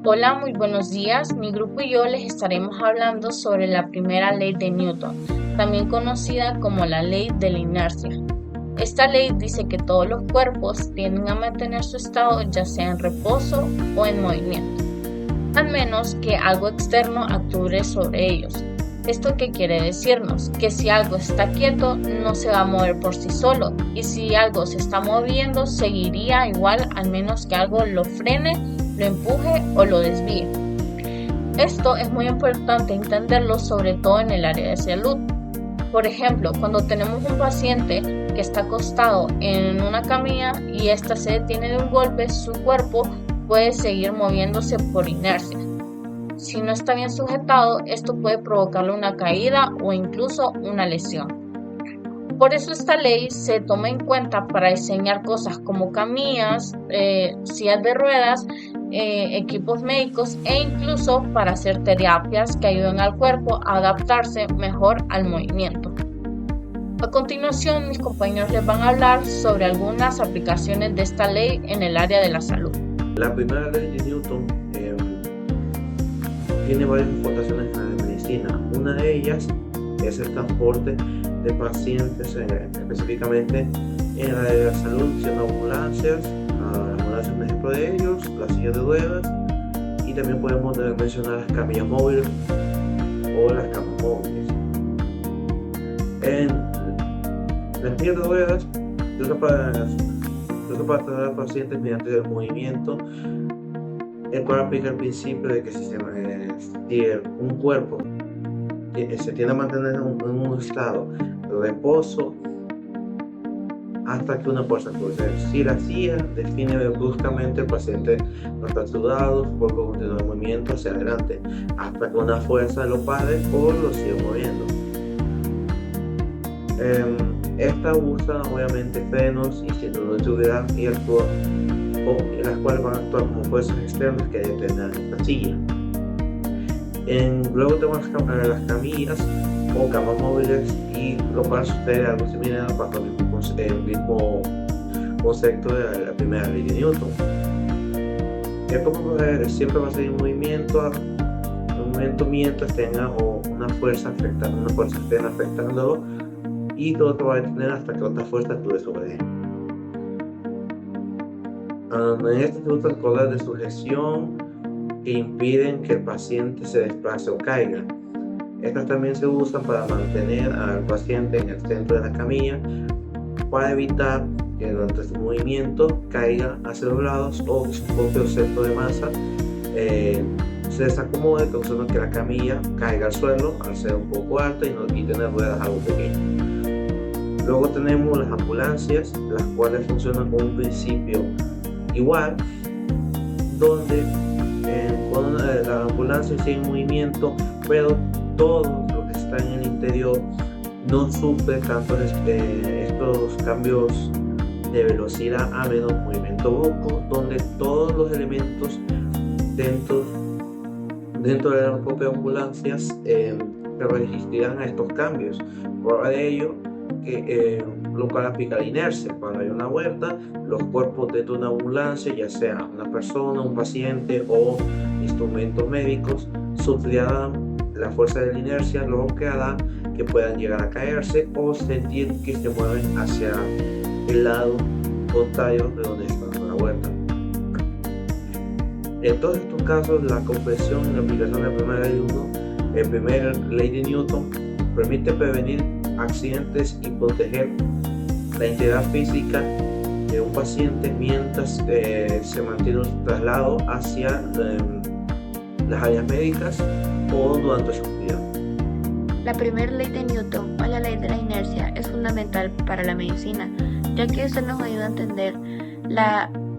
Hola, muy buenos días. Mi grupo y yo les estaremos hablando sobre la primera ley de Newton, también conocida como la ley de la inercia. Esta ley dice que todos los cuerpos tienden a mantener su estado ya sea en reposo o en movimiento, al menos que algo externo actúe sobre ellos. ¿Esto qué quiere decirnos? Que si algo está quieto, no se va a mover por sí solo, y si algo se está moviendo, seguiría igual al menos que algo lo frene, lo empuje o lo desvíe. Esto es muy importante entenderlo sobre todo en el área de salud. Por ejemplo, cuando tenemos un paciente que está acostado en una camilla y ésta se detiene de un golpe, su cuerpo puede seguir moviéndose por inercia. Si no está bien sujetado, esto puede provocarle una caída o incluso una lesión. Por eso esta ley se toma en cuenta para diseñar cosas como camillas, sillas de ruedas, equipos médicos e incluso para hacer terapias que ayuden al cuerpo a adaptarse mejor al movimiento. A continuación, mis compañeros les van a hablar sobre algunas aplicaciones de esta ley en el área de la salud. La primera ley de Newton tiene varias importaciones en la medicina. Una de ellas es el transporte de pacientes, específicamente en el área de la salud, siendo ambulancias. La ambulancia es un ejemplo de ellos, las sillas de ruedas, y también podemos mencionar las camillas móviles o las camas móviles. En las sillas de ruedas se usa para tratar a pacientes mediante el movimiento, el cual aplica el principio de que si un cuerpo se tiende a mantener en un estado de reposo hasta que una fuerza cruce. Si la silla define bruscamente, el paciente no está sudado, su cuerpo continúa en movimiento hacia adelante hasta que una fuerza lo pare o lo siga moviendo. Esta usa obviamente frenos y cinturones de seguridad y las cuales van a actuar como fuerzas externas que detengan esta silla. Luego tenemos las camillas o camas móviles, y lo cual sucede algo similar bajo el mismo concepto de la primera ley de Newton. Esto siempre va a seguir en movimiento mientras tenga una fuerza externa afectándolo, y todo lo va a detener hasta que otra fuerza actúe sobre él. En este se usan cosas de sujeción que impiden que el paciente se desplace o caiga. Estas también se usan para mantener al paciente en el centro de la camilla, para evitar que durante su movimiento caiga hacia los lados o su propio centro de masa se desacomode, causando que la camilla caiga al suelo al ser un poco alta y tener ruedas algo pequeñas. Luego tenemos las ambulancias, las cuales funcionan con un principio igual, donde la ambulancia sigue en movimiento, pero todo lo que está en el interior no sufre tanto estos cambios de velocidad a menos movimiento brusco, donde todos los elementos dentro de la propia ambulancia se resistirán a estos cambios. Por ello, lo cual aplica la inercia. Cuando hay una vuelta, los cuerpos dentro de una ambulancia, ya sea una persona, un paciente o instrumentos médicos, sufrirán la fuerza de la inercia, lo que hará que puedan llegar a caerse o sentir que se mueven hacia el lado contrario de donde está dando la vuelta. En todos estos casos, la compresión y la aplicación de la primera ley de Newton permite prevenir accidentes y proteger la integridad física de un paciente mientras se mantiene su traslado hacia las áreas médicas o durante su vida. La primera ley de Newton, o la ley de la inercia, es fundamental para la medicina, ya que esto nos ayuda a entender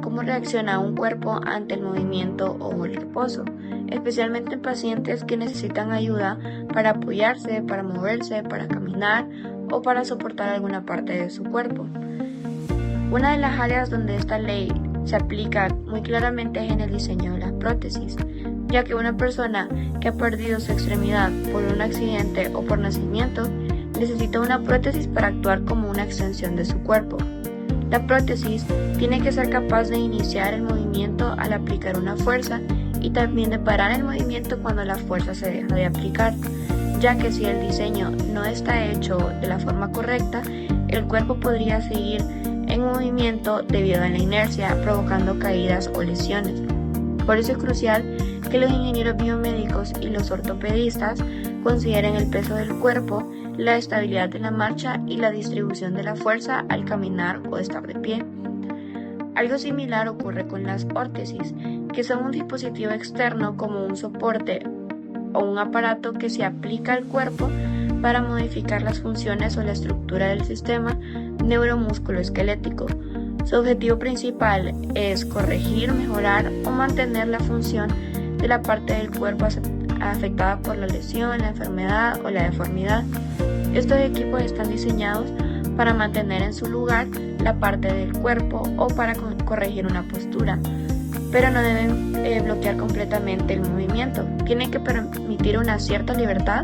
cómo reacciona un cuerpo ante el movimiento o el reposo, especialmente en pacientes que necesitan ayuda para apoyarse, para moverse, para caminar o para soportar alguna parte de su cuerpo. Una de las áreas donde esta ley se aplica muy claramente es en el diseño de las prótesis, ya que una persona que ha perdido su extremidad por un accidente o por nacimiento necesita una prótesis para actuar como una extensión de su cuerpo. La prótesis tiene que ser capaz de iniciar el movimiento al aplicar una fuerza y también de parar el movimiento cuando la fuerza se deja de aplicar, ya que si el diseño no está hecho de la forma correcta, el cuerpo podría seguir en movimiento debido a la inercia, provocando caídas o lesiones. Por eso es crucial que los ingenieros biomédicos y los ortopedistas consideren el peso del cuerpo, la estabilidad de la marcha y la distribución de la fuerza al caminar o estar de pie. Algo similar ocurre con las órtesis, que son un dispositivo externo como un soporte o un aparato que se aplica al cuerpo para modificar las funciones o la estructura del sistema neuromusculoesquelético. Su objetivo principal es corregir, mejorar o mantener la función de la parte del cuerpo afectada por la lesión, la enfermedad o la deformidad. Estos equipos están diseñados para mantener en su lugar la parte del cuerpo o para corregir una postura, pero no deben bloquear completamente el movimiento. Tienen que permitir una cierta libertad,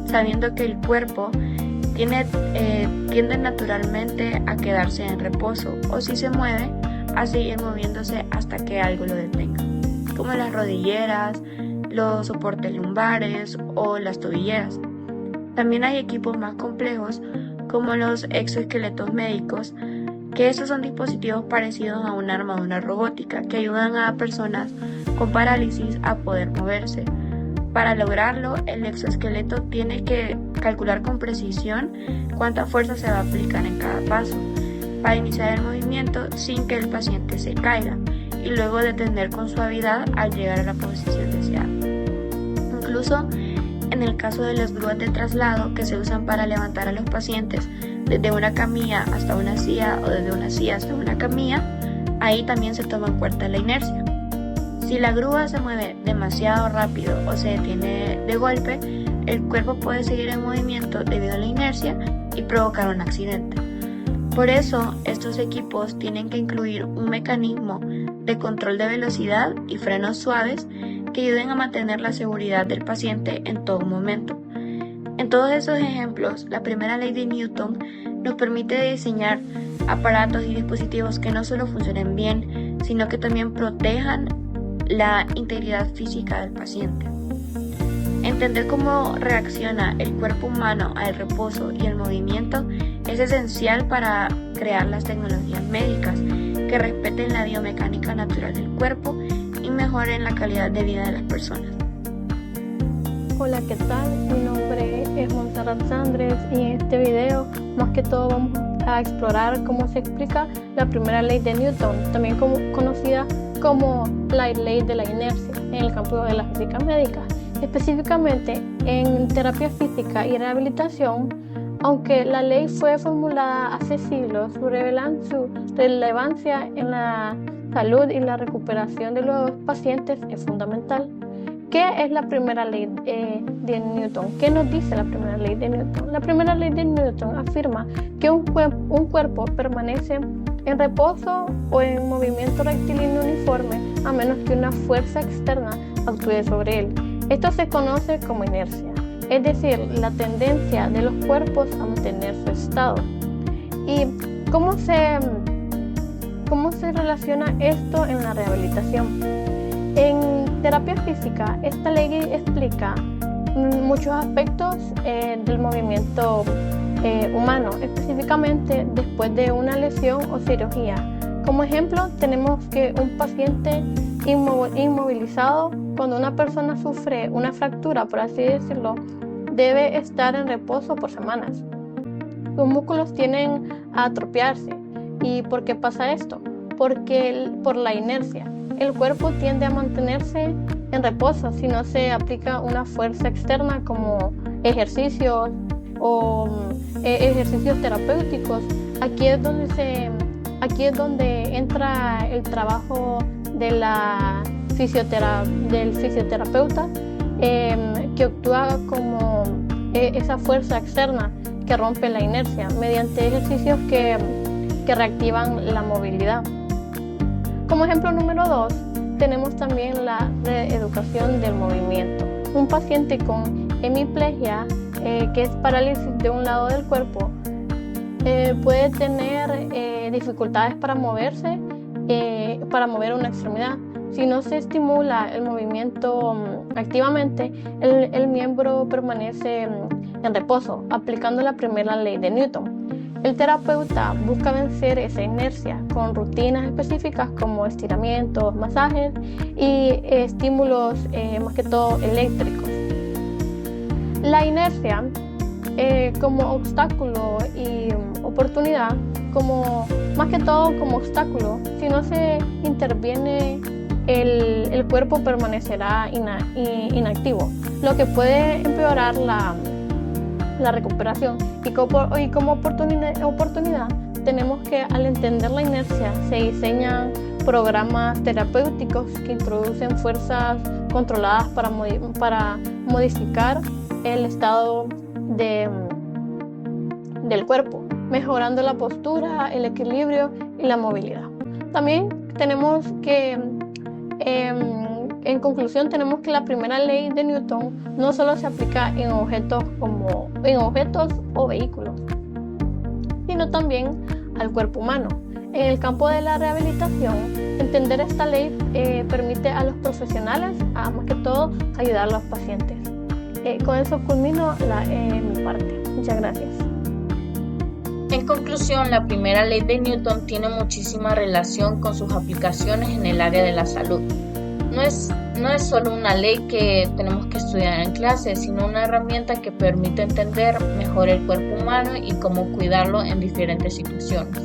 sabiendo que el cuerpo tiende naturalmente a quedarse en reposo o, si se mueve, a seguir moviéndose hasta que algo lo detenga, como las rodilleras, los soportes lumbares o las tobilleras. También hay equipos más complejos como los exoesqueletos médicos, que estos son dispositivos parecidos a una armadura robótica que ayudan a personas con parálisis a poder moverse. Para lograrlo, el exoesqueleto tiene que calcular con precisión cuánta fuerza se va a aplicar en cada paso para iniciar el movimiento sin que el paciente se caiga y luego detener con suavidad al llegar a la posición deseada. Incluso en el caso de las grúas de traslado que se usan para levantar a los pacientes desde una camilla hasta una silla o desde una silla hasta una camilla, ahí también se toma en cuenta la inercia. Si la grúa se mueve demasiado rápido o se detiene de golpe, el cuerpo puede seguir en movimiento debido a la inercia y provocar un accidente. Por eso, estos equipos tienen que incluir un mecanismo de control de velocidad y frenos suaves que ayuden a mantener la seguridad del paciente en todo momento. En todos esos ejemplos, la primera ley de Newton nos permite diseñar aparatos y dispositivos que no solo funcionen bien, sino que también protejan la integridad física del paciente. Entender cómo reacciona el cuerpo humano al reposo y el movimiento es esencial para crear las tecnologías médicas que respeten la biomecánica natural del cuerpo y mejoren la calidad de vida de las personas. Hola, ¿qué tal? Mi nombre es Montserrat Sandres y en este video más que todo vamos a explorar cómo se explica la primera ley de Newton, también conocida como la ley de la inercia en el campo de la física médica. Específicamente en terapia física y rehabilitación, aunque la ley fue formulada hace siglos, su relevancia en la salud y la recuperación de los pacientes es fundamental. ¿Qué es la primera ley de Newton? ¿Qué nos dice la primera ley de Newton? La primera ley de Newton afirma que un cuerpo permanece en reposo o en movimiento rectilíneo uniforme a menos que una fuerza externa actúe sobre él. Esto se conoce como inercia, es decir, la tendencia de los cuerpos a mantener su estado. ¿Y cómo se relaciona esto en la rehabilitación? En terapia física, esta ley explica muchos aspectos del movimiento humano, específicamente después de una lesión o cirugía. Como ejemplo, tenemos que un paciente inmovilizado, cuando una persona sufre una fractura, por así decirlo, debe estar en reposo por semanas. Los músculos tienden a atrofiarse. ¿Y por qué pasa esto? Por la inercia. El cuerpo tiende a mantenerse en reposo si no se aplica una fuerza externa como ejercicios o ejercicios terapéuticos. Aquí es donde entra el trabajo del fisioterapeuta, que actúa como esa fuerza externa que rompe la inercia mediante ejercicios que reactivan la movilidad. Como ejemplo número 2, tenemos también la reeducación del movimiento. Un paciente con hemiplegia, que es parálisis de un lado del cuerpo, puede tener dificultades para moverse, para mover una extremidad. Si no se estimula el movimiento activamente, el miembro permanece en reposo, aplicando la primera ley de Newton. El terapeuta busca vencer esa inercia con rutinas específicas como estiramientos, masajes y estímulos más que todo eléctricos. La inercia como obstáculo y oportunidad, más que todo como obstáculo, si no se interviene el cuerpo permanecerá inactivo, lo que puede empeorar la recuperación. Y como oportunidad tenemos que, al entender la inercia, se diseñan programas terapéuticos que introducen fuerzas controladas para modificar el estado del cuerpo, mejorando la postura, el equilibrio y la movilidad. También tenemos que, en conclusión, tenemos que la primera ley de Newton no solo se aplica en objetos o vehículos, sino también al cuerpo humano. En el campo de la rehabilitación, entender esta ley permite a los profesionales, más que todo, ayudar a los pacientes. Con eso culmino mi parte. Muchas gracias. En conclusión, la primera ley de Newton tiene muchísima relación con sus aplicaciones en el área de la salud. No es solo una ley que tenemos que estudiar en clase, sino una herramienta que permite entender mejor el cuerpo humano y cómo cuidarlo en diferentes situaciones.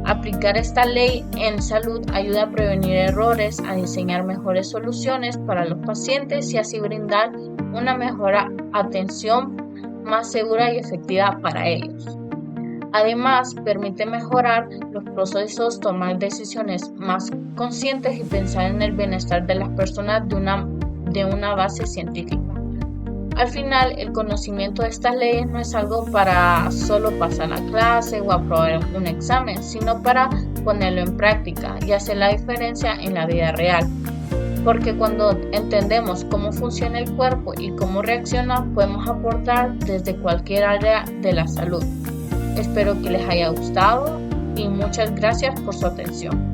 Aplicar esta ley en salud ayuda a prevenir errores, a diseñar mejores soluciones para los pacientes y así brindar una mejor atención más segura y efectiva para ellos. Además, permite mejorar los procesos, tomar decisiones más conscientes y pensar en el bienestar de las personas de una base científica. Al final, el conocimiento de estas leyes no es algo para solo pasar la clase o aprobar un examen, sino para ponerlo en práctica y hacer la diferencia en la vida real. Porque cuando entendemos cómo funciona el cuerpo y cómo reacciona, podemos aportar desde cualquier área de la salud. Espero que les haya gustado y muchas gracias por su atención.